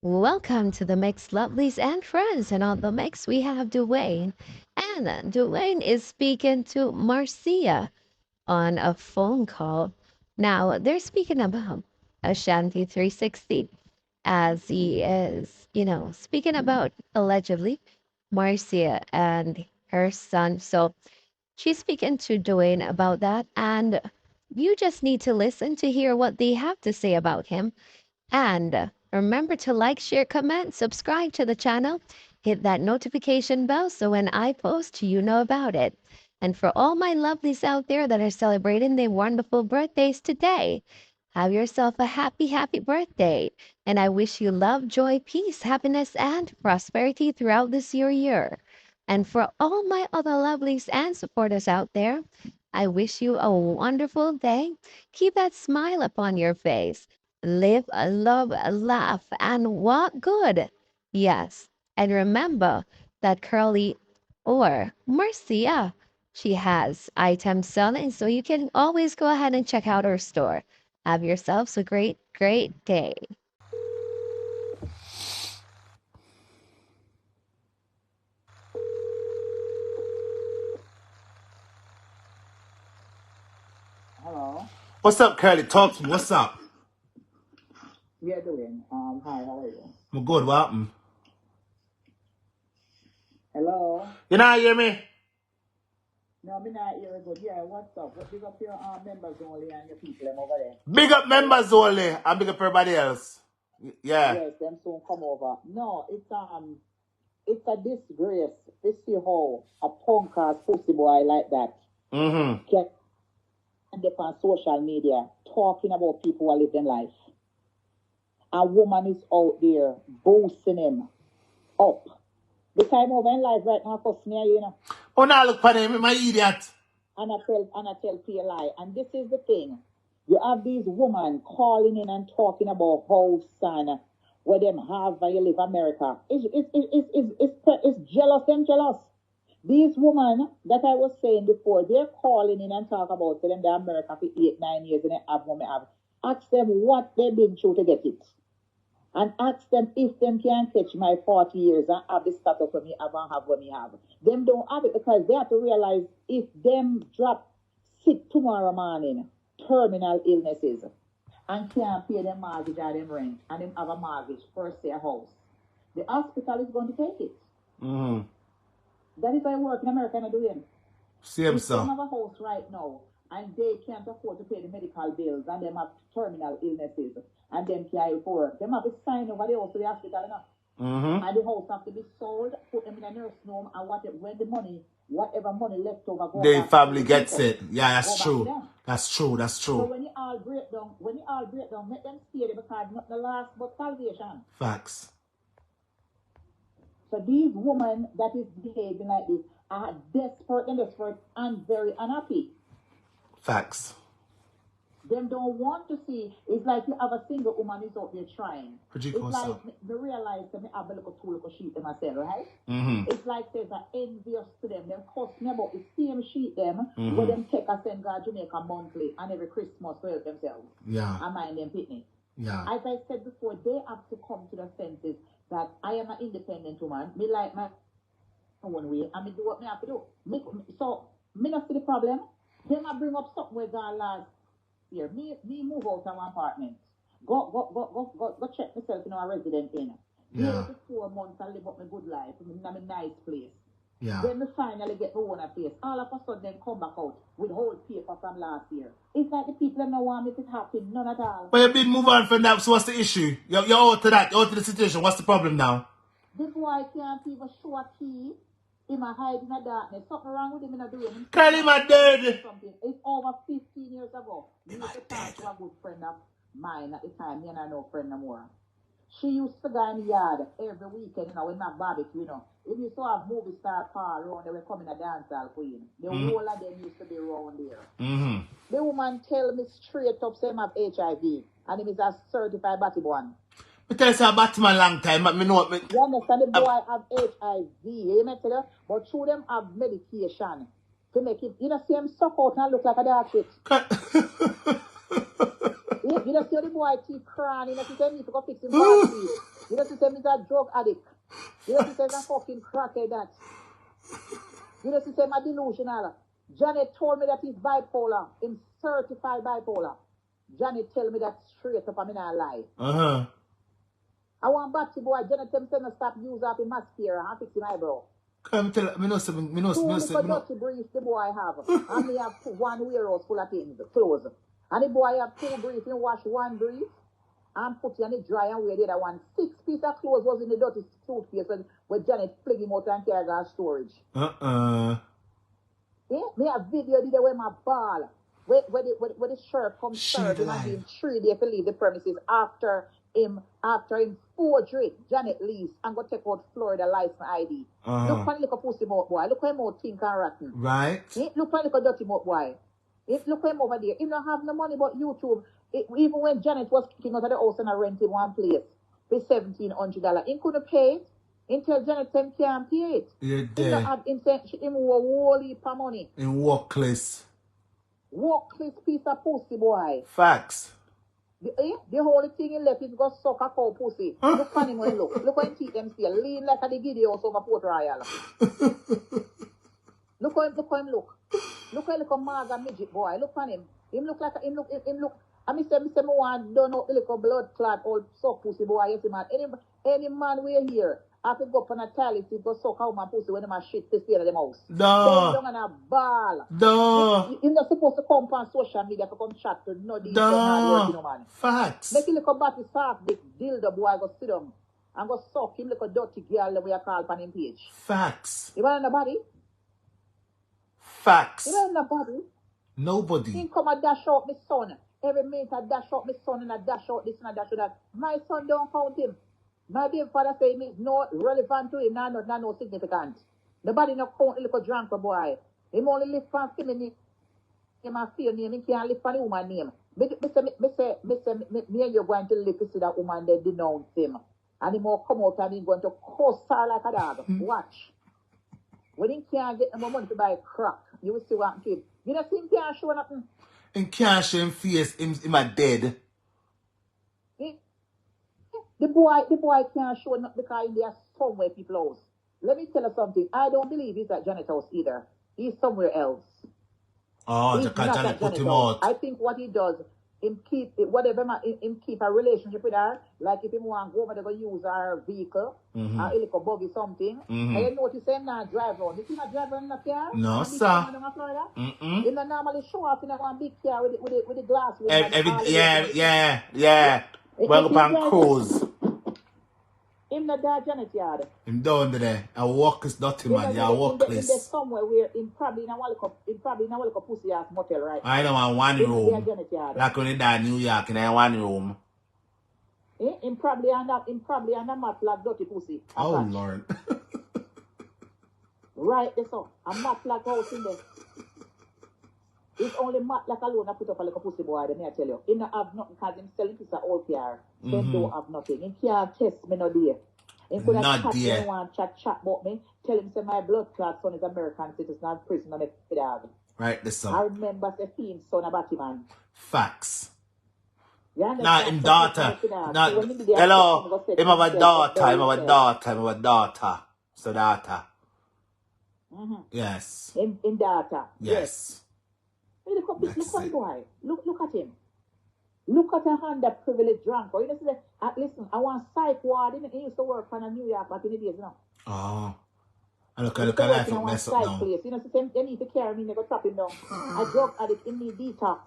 Welcome to the mix, lovelies and friends. And on the mix, we have Dwayne. And Dwayne is speaking to Marcia on a phone call. Now, they're speaking about Ashanti 360 as he is, speaking about allegedly Marcia and her son. So she's speaking to Dwayne about that. And you just need to listen to hear what they have to say about him and remember to like, share, comment, subscribe to the channel, hit that notification bell so when I post, you know about it. And for all my lovelies out there that are celebrating their wonderful birthdays today, have yourself a happy, happy birthday. And I wish you love, joy, peace, happiness, and prosperity throughout this year. And for all my other lovelies and supporters out there, I wish you a wonderful day. Keep that smile upon your face. Live, love, laugh, and walk good. Yes. And remember that Curly or Marcia, she has items selling, so you can always go ahead and check out her store. Have yourselves a great, great day. Hello. What's up, Curly? Talk to me. What's up? Yeah, Dwayne. Hi, how are you? I'm good. What happened? Hello. You not hear me? No, me not hear good. Yeah, what's up? What big up your members only and your people them over there? Big up members only and big up everybody else. Yeah. Yes, them soon come over. No, it's a disgrace. To see how a punk ass pussy boy like that can end up on social media talking about people who live their life. A woman is out there boosting him up. The time over in life right now for me, you know. Oh, now look for him, my idiot. And I tell PLI. And this is the thing. You have these women calling in and talking about how son, where them have where you live America. It's jealous and jealous. These women that I was saying before, they're calling in and talk about them they're America for 8-9 years and they have what they have. Ask them what they've been through to get it. And ask them if them can catch my 40 years and have the status when me have and have what me have. Them don't have it because they have to realize if them drop sick tomorrow morning, terminal illnesses, and can't pay their mortgage or them rent, and them have a mortgage for say a house, the hospital is going to take it. That is why I work in America and I do it. Same, If sir. they have a house right now and they can't afford to pay the medical bills and them have terminal illnesses and them can't afford, them have to sign over the house to the hospital enough. And the house have to be sold, put them in a nursing home, and when the money, whatever money left over, go The back family to the gets people, it. Yeah, that's go back to true. them. That's true. That's So true. when you all break down, make them stay there because not the last but salvation. Facts. So these women that is behaving like this are desperate and very unhappy. Facts. Them don't want to see. It's like you have a single woman is out there trying. It's like they realize that me have a little two little sheep them myself, right? It's like there's an envious to them. Them cuss me about the same sheep them where them take a send God Jamaica monthly and every Christmas to help themselves. Yeah. And mind them picnic. Yeah. As I said before, they have to come to the senses that I am an independent woman. Me like my own way and me do what me have to do. So me not see the problem. Then I bring up something where God last year. Me move out of my apartment. Go check myself in our resident in. Yeah. 4 months I live up my good life in a nice place. Yeah. Then me finally get my own place. All of a sudden then come back out with whole paper from last year. It's like the people that don't want it to happen, none at all. But you've been move on from that, so what's the issue? You're out to that, you're out to the situation. What's the problem now? This boy can't even show a key. He might hide in the darkness. Something wrong with him in a doing. Curly, my dead. It's over 15 years ago. We used to talk to a good friend of mine at the time. Me and I no friend no more. She used to go in the yard every weekend, you know, when not barbecue, you know. If you saw a movie star Paul around, they were coming a dance hall queen. The whole of them used to be around there. The woman tell me straight up, say him have HIV. And him is a certified batty one. I tell you, I'm Batman long time, but me know what me... You understand the boy have HIV, you know, but through them have medication to make it, you know, see him suck out and look like a dog shit. You just see the boy keep crying. You know, he said me to go fix him bad teeth. You know, he said he's a drug addict. You know, he said he's a fucking crackhead that. You know, he said I'm delusional. Janet told me that he's bipolar. He's certified bipolar. Janet tell me that straight up. I'm not lie. I want Batty boy. Janet tell me to stop using up in mascara and fix his eyebrow. Come tell me, Dirty briefs the boy have. And me have one warehouse full of things, clothes. And the boy have 2 briefs. You wash 1 brief and put it on the dry and wear the other one. 6 pieces of clothes was in the dirty suitcase when Janet fling him out and carry our storage. Yeah, me have video the where my ball. Where the shirt comes serving and being 3 days to leave the premises after him forgery. Janet leaves and go take out Florida license ID. Look at the pussy mouth boy. Look at him out think and rotten. Right. Look at the dirty mouth boy. Look at him over there. He don't have no money but YouTube. Even when Janet was kicking out of the house and I rented one place for $1,700, he couldn't pay it. Until Janet said he can't pay it. You're dead. Him owe a whole heap of money. In workless. Workless piece of pussy boy. Facts. The whole thing he left is go suck a cow pussy. Look at him when he look. Look how him teeth them still. Lean like a the giddy house over Port Royal. Look how him look. Look how he look a maga midget boy. Look at him. Him look like him look. And me say me want done up the little blood clot old suck pussy boy. Yes man. Any man we here. I could go up on a toilet to go suck out my pussy when my shit to stay in the house. No. Down on a ball. No. You're not supposed to come on social media to come chat to no these man. Facts. Make him look a batty soft dick dildo boy go sit down and go suck him like a dirty girl the way I call on him page. Facts. You want nobody? Facts. You want nobody? Nobody. He come and dash out my son. Every minute I dash out my son and I dash out this and I dash out that. My son don't count him. My dear father say me no relevant to him, no significant. Nobody no count little drunk boy. Him only live for him a fear name, he can't live for the woman name. Me and you going to live to see that woman they denounce him. And he more come out and he's going to cuss her like a dog. Watch. When he can't get no money to buy crack, you will see what happened to him. You know see him can't show nothing. And can't show him face, him a dead. The boy can't show nothing because he has somewhere people house. Let me tell you something. I don't believe he's at Janet's house either. He's somewhere else. Oh, he's because Janet put him house. out. I think what he does, him keep a relationship with her. Like if he want to go over there, go use her vehicle, or he go buggy something. And you notice him not drive around. You see him drive around in the car? No, sir. He don't normally show up in a one big car with the glass. Yeah. Well, up on cruise. Him not that Janet yard. Him down there. I walk is dirty man. Yeah, walkless. There's somewhere where in probably in a little pussy ass motel, right? I don't want one room. Like when you die in New York, and I want room. In probably on a mat like dirty pussy. Oh Lord. Right there, so a mat like house in there. It's only mat like alone I put up a little pussy boy, let me tell you. He don't have nothing because him selling piece of old car. He don't have nothing. He can't test me no there. He could have chat me one chat about me. Tell him say my blood clot son is American citizen and prison on the dog. Right, this son. I remember the theme son about him man. Facts. Yeah, nah, him daughter. Nah, hello. Him have a daughter. So daughter. Yes. In daughter. Yes. Look at boy. Look at him. Look at a hand that privileged drunk. Or you know, say, listen, I want psych ward. He used to work for New York back in the days, you know. Oh. And look at life up mess up now. Place. You know, so they need to carry me, they go trap him down. A drug addict in need detox.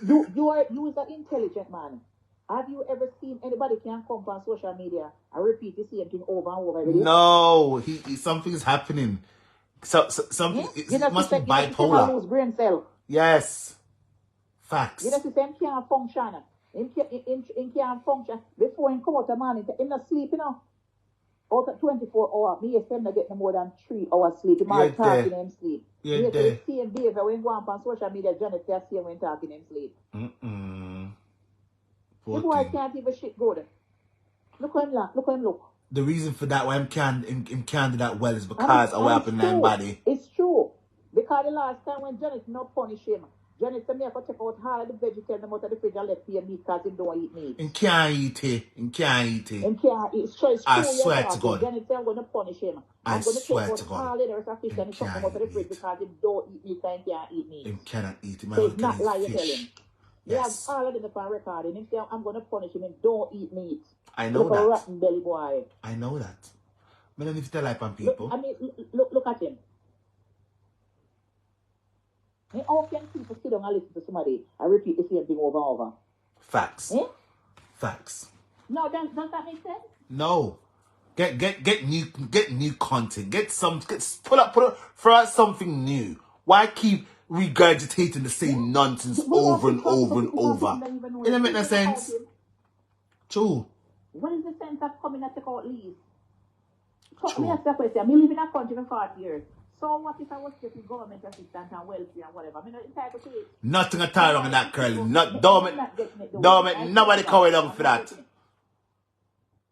You is an intelligent man. Have you ever seen anybody can come on social media and repeat the same thing over and over again? No, something's happening. Something it must be bipolar. Lose brain cell. Yes. Facts. You know, the same can't function. He can't function. Before he come out of morning, he not sleep, you know. Out of 24 hours, me and not get no more than 3 hours sleep. He might talking him sleep. Yeah, the same behavior when go on social media, Janet say same when talking him sleep. The boy can't even shit good. Look at him look. The reason for that why him can't do that well is because of what happened in that body. It's true. Because the last time when Janet not punish him, Jenny said me I could take out all of the vegetarian out of the fridge and let pay meat because he don't eat meat. And can't eat it. And can't eat it. And can't eat. So it's I true swear to God. Jenny said I'm going to punish him. I'm going to take out all the rest of fish and chuck them out of the fridge because he don't eat meat and can't eat meat. He cannot eat it. So it's not lie you tell him. Yes. We have all of them on record and he said I'm going to punish him and don't eat meat. I know Look that. a rotten belly boy. I know that. But then if you tell like on people. Look at him. How can people sit down and listen to somebody and repeat the same thing over and over? Facts. Eh? Facts. No, does that make sense? No. Get new content. Put up throw out something new. Why keep regurgitating the same nonsense over and over and over? It doesn't make no sense. True. What is the sense of coming and take out leave? Me ask the question. Me live in a country for 40 years. So what if I was getting government assistance and welfare and whatever? I'm not entitled to it. Nothing at all wrong with that, Curly. Don't make nobody call along for that.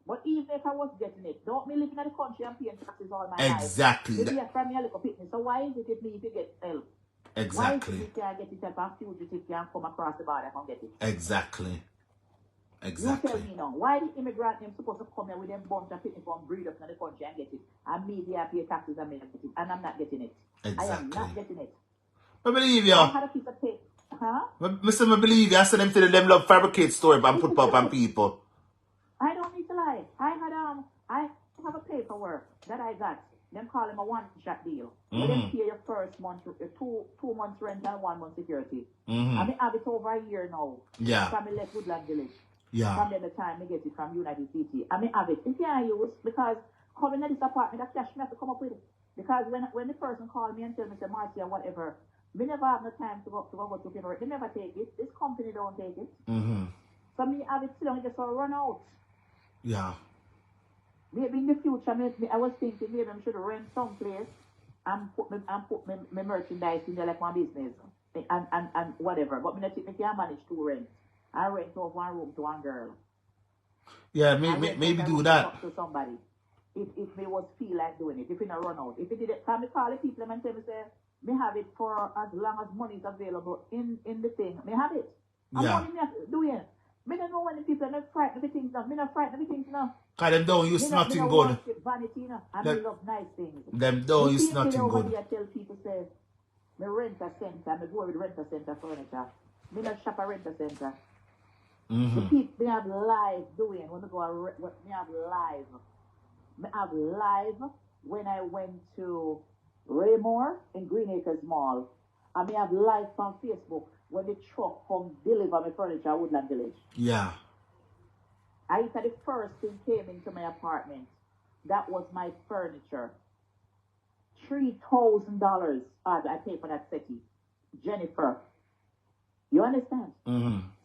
But even if I was getting it, don't me live in the country and paying taxes all my life. Exactly. From me a little picnic. So why is it if me if you get help? Exactly. Why is it if you can't get it help and fugitive can come across the border and get it? Exactly. You tell me now, why the immigrant them supposed to come here with them bunch of picnic from breed up in the country and get it? And me they pay taxes and me get it. And I'm not getting it. Exactly. I am not getting it. I believe you. I had a piece of tape. Huh? I believe you. I said them to them love fabricate story and put up on people. I don't need to lie. I have a paperwork that I got. Them call him a one-shot deal. Where them pay your first month, two months rent and 1 month security. I have it over a year now. Yeah. From the left Woodland Village. Yeah. From the time I get it from United City. I have it. If I use because coming to this apartment, that cash me have to come up with it. Because when the person called me and tell me, say, Marcia, whatever, we never have no time to go to paperwork. They never take it. This company don't take it. So me have it still, just run out. Yeah. Maybe in the future, I was thinking maybe I should rent someplace and put my merchandise in there like my business and whatever. But I think I can manage to rent. I rent off one room to one girl. Yeah, maybe do that. To somebody. If they was feel like doing it, if it not run out. If it did it, can me call the people and tell me say, me have it for as long as money is available in the thing. Me have it. I'm only doing. Me don't know when the people are not frightened of things now. Me not frightened of things now. Cause them don't use nothing good. Vanity, you know, and me love nice things. Them don't use nothing good. I tell people say, me rent a center, me go with rent a center furniture. Me not shop a rent a center. The people they have live doing when we go me have live. Me have live when I went to Raymore in Green Acres Mall. And me have live on Facebook when the truck come deliver my furniture at Woodland Village. Yeah. I said the first thing came into my apartment. That was my furniture. $3,000 I paid for that settee. Jennifer. You understand?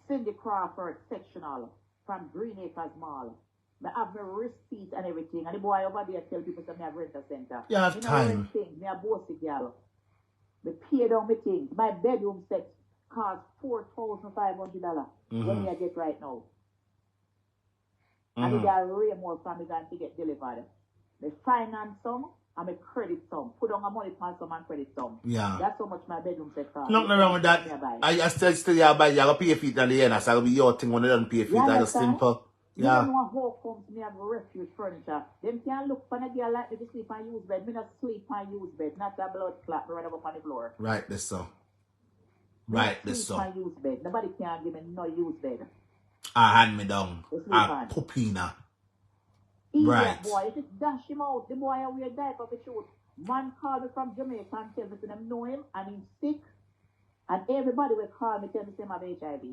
Cindy Crawford sectional from Green Acres Mall. I have my receipt and everything. And the boy over there tell people that I have rent a center. You have time. I have bossy girl. I pay down my things. My bedroom set cost $4,500 when I get right now. And they are way more from me than to get delivered. The finance some and my credit some. Put on my money for some and credit some. Yeah. That's how much my bedroom set cost. Nothing wrong with that. I still you buy. You have to pay for it at the end. So it'll be your thing when you don't pay for it. That's simple. You don't know how comes me have refuge furniture. Them can't look for a girl like me to sleep on used bed. Me not sleep on used bed. Not a blood clot right up on the floor. Right, this so. Right, this so. On used bed. Nobody can give me no used bed. I hand me down. A pupina. Right. Boy, if it dash him out, the boy will wear diaper for shoot. Man called me from Jamaica and tell me them know him and he's sick. And everybody will call me tell me say I have HIV.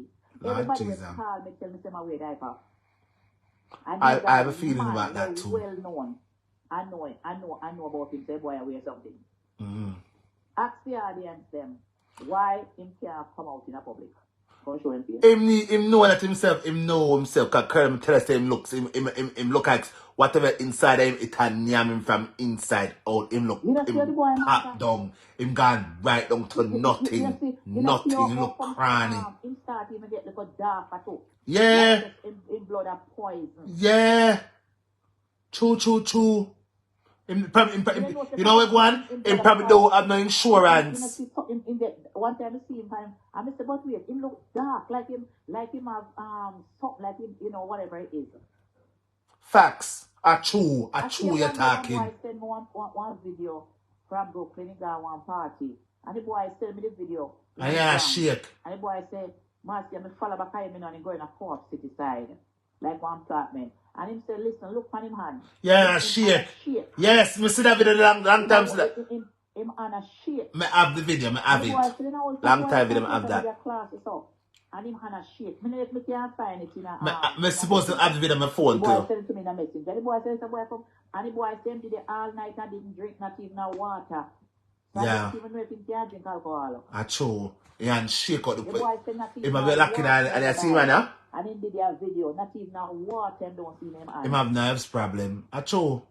Everybody will call me tell me say I wear diaper. I have a feeling about that too. Well known. I know about him. Say boy I wear something. Ask the audience them why him can't come out in a public. Him know that himself. Him know himself. Cause Kerem tell us him looks. Him look like whatever inside him. It had him from inside out. Him look. Him pat down. Him gone right down to nothing. Nothing. Him look cranny. Him start even get like a dark too. Yeah. Him blood of poison. Yeah. True. You know what, one? Him probably don't have no insurance. You know, in the one time I see him, I Mr. But wait, him look dark, like him have something like him, you know, whatever it is. Facts. A true you're talking. One boy sent me one video from Brooklyn, he got one party. And the boy sent me the video. And yeah, shake. And the boy said, Marcia, I follow back him and go in a Corp City side. Like one apartment. And him said, listen, look on him hand. Yeah, shake. Yes, me see that video long time. Him on a shake. Me have the video, me have it. Long time video, me have that. And him on a shake. Me can't find it in a... Me supposed to have the video on my phone too. The boy sent it to me in a message. And the boy said, and the boy said, did it all night and didn't drink not even no water. So yeah. I don't even know if he can drink alcohol. True. Yeah, and shake out the boy said not even no water. Lucky and I see man, huh? And him did their video, not even no water and don't see him. Him have nerves problem. True.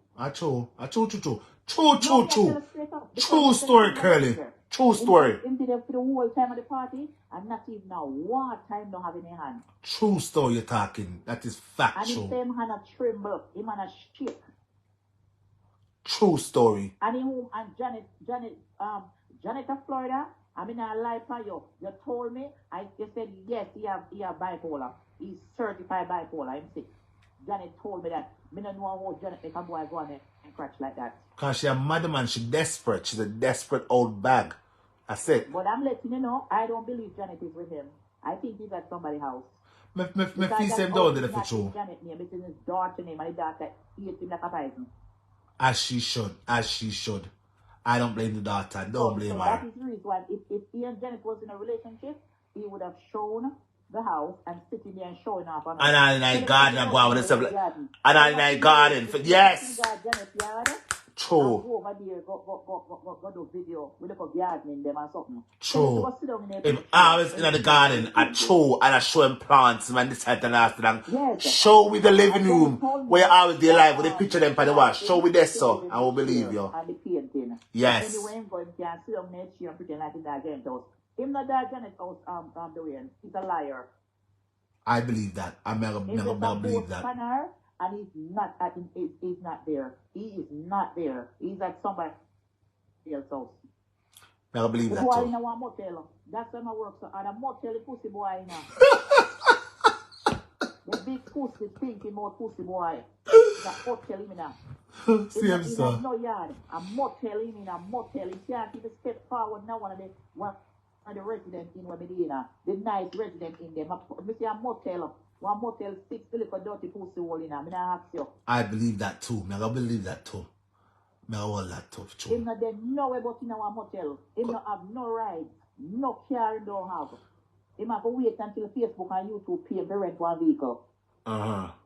True story, Curly. True story. Him did it for the whole time of the party, and not even now water time don't have in his hand. True story you're talking. That is factual. And him say him hand a tremble, him hand a shake. True story. And him and Janet of Florida, I mean I lie for you. You told me, you said yes, he have bipolar. He's certified bipolar, I'm sick. Janet told me that. Me don't know how Janet make a boy go on and crash like that. Because she's a madman, she's desperate. She's a desperate old bag. I said. But I'm letting you know, I don't believe Janet is with him. I think he's at somebody's house. Me feel same down there for true. Janet name, it's in his daughter name, and his daughter hates him like a poison. As she should. I don't blame the daughter. Don't blame her. That is the reason why if he and Janet was in a relationship, he would have shown the house and sitting there and showing off. And all in a garden and go out with himself. And all in a garden. Yes. True. Go over there, go do video. We look at gardening them and something. True. If I was in the garden, I true and I show him plants and this and last and yes. Show with the living room where I was there live with the picture them for the wash. Show with this so I will believe you. And the painting. Yes. Anyway, I'm going to sit down next year and pretend like in that Janet's house. Him not that Janet's house, Dwayne. He's a liar. I believe that. I never believe that. And he's not there. He is not there. He's at somebody else's house. I believe that boy too. In a one motel. That's where I work. So, and a motel the pussy boy in the big pussy, pinky mouth pussy boy. The hotel in there. Same sir. No yard. A motel in a motel. He can't even step forward now. One of the residents in Medina. The nice resident in them. I see a motel. One motel 6 little dirty pussy hole in them. I ask you. I believe that too. I believe that too. I want that too. True. Him not there nowhere but in our motel. Him not have no ride. No car he don't have. Him have to wait until Facebook and YouTube pay him to rent one vehicle. Right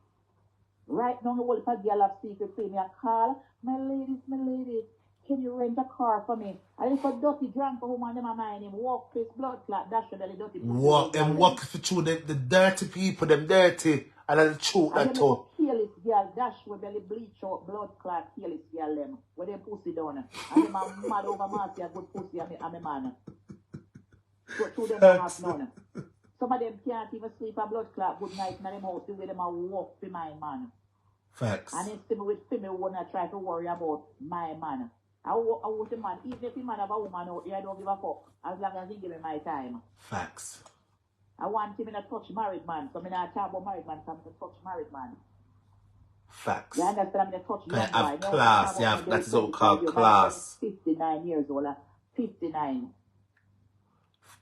now, the whole if a girl have secret pay me a call. My ladies, can you rent a car for me? And if a dirty drunk woman them a mind him walk his blood clot dash your belly dirty. Walk through the dirty people, them dirty, and then the truth that too. Kill this girl dash with belly bleach out blood clot. Kill this girl them with them pussy down. And them a mad over Marcia good pussy and a man. So two them don't have none. Some of them can't even sleep a blood clot good night in them house. The way them a walk for my man. Facts. And then see me with female when I try to worry about my man. I want a man, even if the man have a woman out here, I don't give a fuck. As long as he give me my time. Facts. I want him in a touch married man. So I'm not talk about married man, I'm a touch married man. Facts. You understand? I'm a touch young boy. Have class. That is what we call class. 59 years old. 59.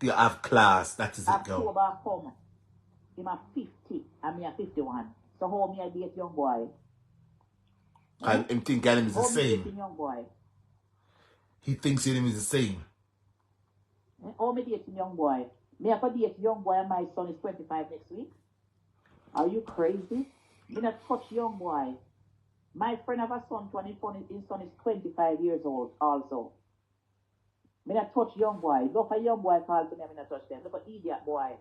You have class. That is it, girl. October come. Him a 50 and me a 51. So how me I date young boy? I think him is the same. Young boy. He thinks him is the same. How me dating young boy? Me have a date young boy and my son is 25 next week. Are you crazy? Me not touch young boy. My friend have a son, his son is 25 years old also. Me not touch young boy. Look a young boy call to me, me not touch them. Look at idiot boy.